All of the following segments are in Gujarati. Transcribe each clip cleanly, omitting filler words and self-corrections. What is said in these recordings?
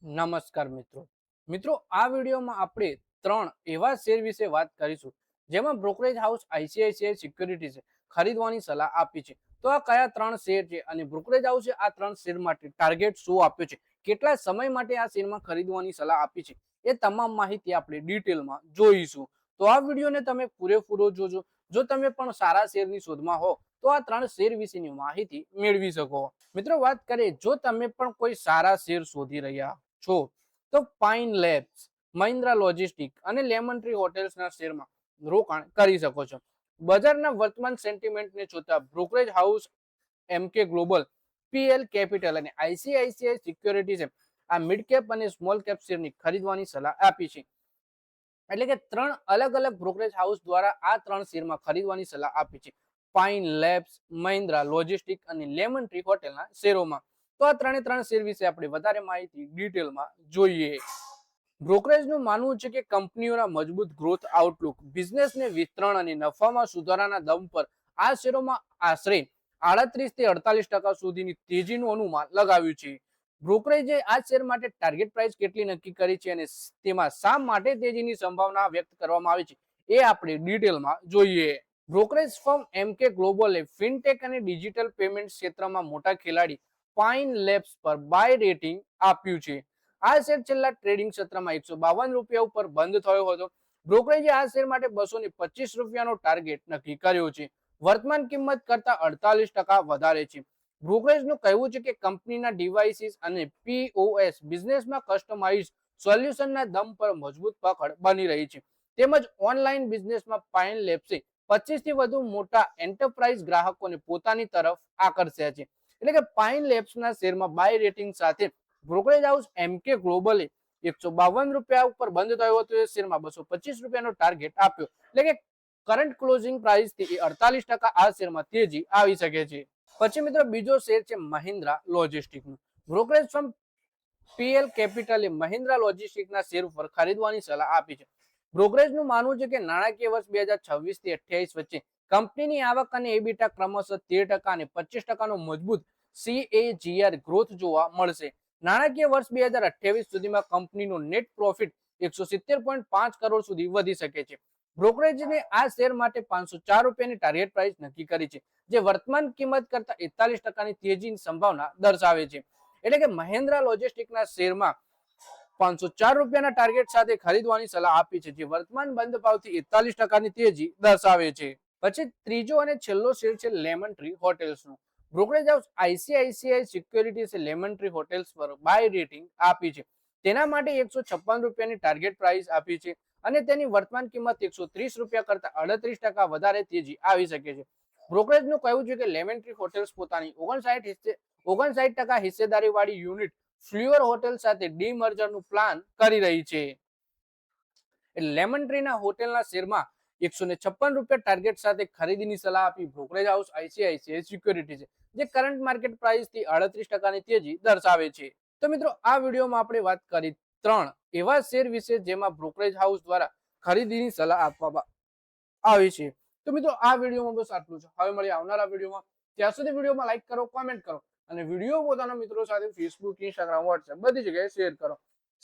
નમસ્કાર મિત્રો આ વિડીયોમાં આપણે ત્રણ એવા શેર વિશે વાત કરીશું જેમાં બ્રોકરેજ હાઉસ આઈસીઆઈસીઆઈ સિક્યુરિટીઝે ખરીદવાની સલાહ આપી છે। તો આ કયા ત્રણ શેર છે અને બ્રોકરેજ હાઉસે આ ત્રણ શેર માટે ટાર્ગેટ શું આપ્યો છે, કેટલા સમય માટે આ શેરમાં ખરીદવાની સલાહ આપી છે, એ તમામ માહિતી આપણે ડિટેલમાં જોઈશું। તો આ વિડીયોને તમે પૂરેપૂરો જોજો। જો તમે પણ સારા શેરની શોધમાં હો તો આ ત્રણ શેર વિશેની માહિતી મેળવી શકો। મિત્રો વાત કરીએ, જો તમે પણ કોઈ સારા શેર શોધી રહ્યા છો તો પાઇન લેબ્સ, મહિન્દ્રા લોજિસ્ટિક અને લેમન ટ્રી હોટેલ્સના શેરમાં રોકાણ કરી શકો છો। બજારના વર્તમાન સેન્ટિમેન્ટને જોતા બ્રોકરેજ હાઉસ એમકે ગ્લોબલ, પીએલ કેપિટલ અને આઈસીઆઈસીઆઈ સિક્યુરિટીઝે આ મિડ કેપ અને સ્મોલ કેપ શેરની ખરીદવાની સલાહ આપી છે। એટલે કે ત્રણ અલગ અલગ બ્રોકરેજ હાઉસ દ્વારા આ ત્રણ શેરમાં ખરીદવાની સલાહ આપી છે, પાઇન લેબ્સ, મહિન્દ્રા લોજિસ્ટિક અને લેમન ટ્રી હોટેલના શેરોમાં। તો આ ત્રણ શેર વિશે આપણે વધારે માહિતી ડિટેલમાં જોઈએ। બ્રોકરેજનું માનવું છે કે કંપનીઓના મજબૂત ગ્રોથ આઉટલુક, બિઝનેસને વિસ્તરણ અને નફામાં સુધારાના દમ પર આ શેરોમાં આશરે 38 થી 48% સુધીની તેજીનું અનુમાન લગાવ્યું છે। બ્રોકરેજે આ શેર માટે ટાર્ગેટ પ્રાઇસ કેટલી નક્કી કરી છે અને તેમાં શા માટે તેજીની સંભાવના વ્યક્ત કરવામાં આવી છે એ આપણે ડિટેલમાં જોઈએ। બ્રોકરેજ ફર્મ એમકે ગ્લોબલે ફિનટેક અને ડિજિટલ પેમેન્ટ ક્ષેત્રમાં મોટા ખેલાડી પાઇન લેબ્સ પર બાય રેટિંગ આપ્યું છે। આ શેર છેલ્લા ટ્રેડિંગ સત્રમાં 152 રૂપિયા ઉપર બંધ થયો હતો। બ્રોકરેજે આ શેર માટે 225 રૂપિયાનો ટાર્ગેટ નક્કી કર્યો છે, વર્તમાન કિંમત કરતા 48% વધારે છે। બ્રોકરેજનું કહેવું છે કે કંપનીના ડિવાઇસીસ અને પીઓએસ બિઝનેસમાં કસ્ટમાઇઝ્ડ સોલ્યુશનના દમ પર મજબૂત પકડ બની રહી છે, તેમજ ઓનલાઈન બિઝનેસમાં પાઇન લેબ્સે 25 થી વધુ મોટા એન્ટરપ્રાઇઝ ગ્રાહકોને પોતાની તરફ આકર્ષ્યા છે। એટલે કે પાઇન લેબ્સના શેરમાં બાય રેટિંગ સાથે બ્રોકરેજ હાઉસ એમકે ગ્લોબલે 152 રૂપિયા ઉપર બંધ થયો હતો, એ શેરમાં 225 રૂપિયાનો ટાર્ગેટ આપ્યો। એટલે કે કરંટ ક્લોઝિંગ પ્રાઇસ થી 48% આ શેરમાં તેજી આવી શકે છે। પછી મિત્રો બીજો શેર છે મહિન્દ્રા લોજિસ્ટિકનું। બ્રોકરેજ ફર્મ પીએલ કેપિટલે મહિન્દ્રા લોજિસ્ટિકના શેર ઉપર ખરીદવાની સલાહ આપી છે। બ્રોકરેજનું માનવું છે કે નાણાકીય વર્ષ 2026 થી 28 વચ્ચે કંપનીની આવક અને એબિટા ક્રમશઃ 13% અને 25%નો મજબૂત CAGR ગ્રોથ જોવા મળશે। નાણાકીય વર્ષ 2028 સુધીમાં કંપનીનો નેટ પ્રોફિટ 170.5 કરોડ સુધી વધી શકે છે। બ્રોકરેજને આ શેર માટે 504 રૂપિયાની ટાર્ગેટ પ્રાઇસ નક્કી કરી છે, જે વર્તમાન કિંમત કરતા 41%ની તેજીની સંભાવના દર્શાવે છે। એટલે કે મહિન્દ્રા લોજિસ્ટિકના શેરમાં 504 રૂપિયાના ટાર્ગેટ સાથે ખરીદવાની સલાહ આપી છે, જે વર્તમાન બંધ ભાવથી 41%ની તેજી દર્શાવે છે। પછી ત્રીજો અને છેલ્લો શેર છે લેમન ટ્રી હોટેલ્સનો। બ્રોકરેજ હાઉસ આઈસીઆઈસીઆઈ સિક્યુરિટીઝે લેમન ટ્રી હોટેલ્સ પર બાય રેટિંગ આપી છે, તેના માટે 156 રૂપિયાની ટાર્ગેટ પ્રાઇસ આપી છે અને તેની વર્તમાન કિંમત 130 રૂપિયા કરતા 38% વધારે તેજી આવી શકે છે। બ્રોકરેજનું કહેવું છે કે લેમન ટ્રી હોટેલ્સ પોતાની 59% હિસ્સેદારી વાળી યુનિટ ફ્લ્યુઅર હોટેલ સાથે ડીમર્જરનું પ્લાન કરી રહી છે। લેમન ટ્રીના હોટેલના શેરમાં 156 રૂપિયા ટાર્ગેટ સાથે ખરીદીની સલાહ આપી બ્રોકરેજ હાઉસ આઈસીઆઈસીઆઈ સિક્યુરિટીઝે, જે કરંટ માર્કેટ પ્રાઇસ થી 38%ની તેજી દર્શાવે છે। તો મિત્રો આ વિડીયોમાં આપણે વાત કરી ત્રણ એવા શેર વિશે જેમાં બ્રોકરેજ હાઉસ દ્વારા ખરીદીની સલાહ આપવામાં આવી છે। તો મિત્રો આ વિડીયોમાં બસ આટલું છે। હવે મળીએ આવનારા વિડીયોમાં। ત્યાં સુધી વિડીયોમાં લાઈક કરો, કોમેન્ટ કરો અને વિડીયો પોતાના મિત્રો સાથે ફેસબુક, ઇન્સ્ટાગ્રામ, વોટ્સએપ બધી જગ્યાએ શેર કરો।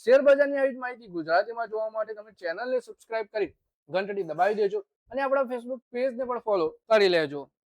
શેર બજારની આવી માહિતી ગુજરાતીમાં જોવા માટે તમે ચેનલને સબસ્ક્રાઇબ કરી ઘંટડી દબાવી દેજો અને આપણા ફેસબુક પેજને પણ ફોલો કરી લેજો।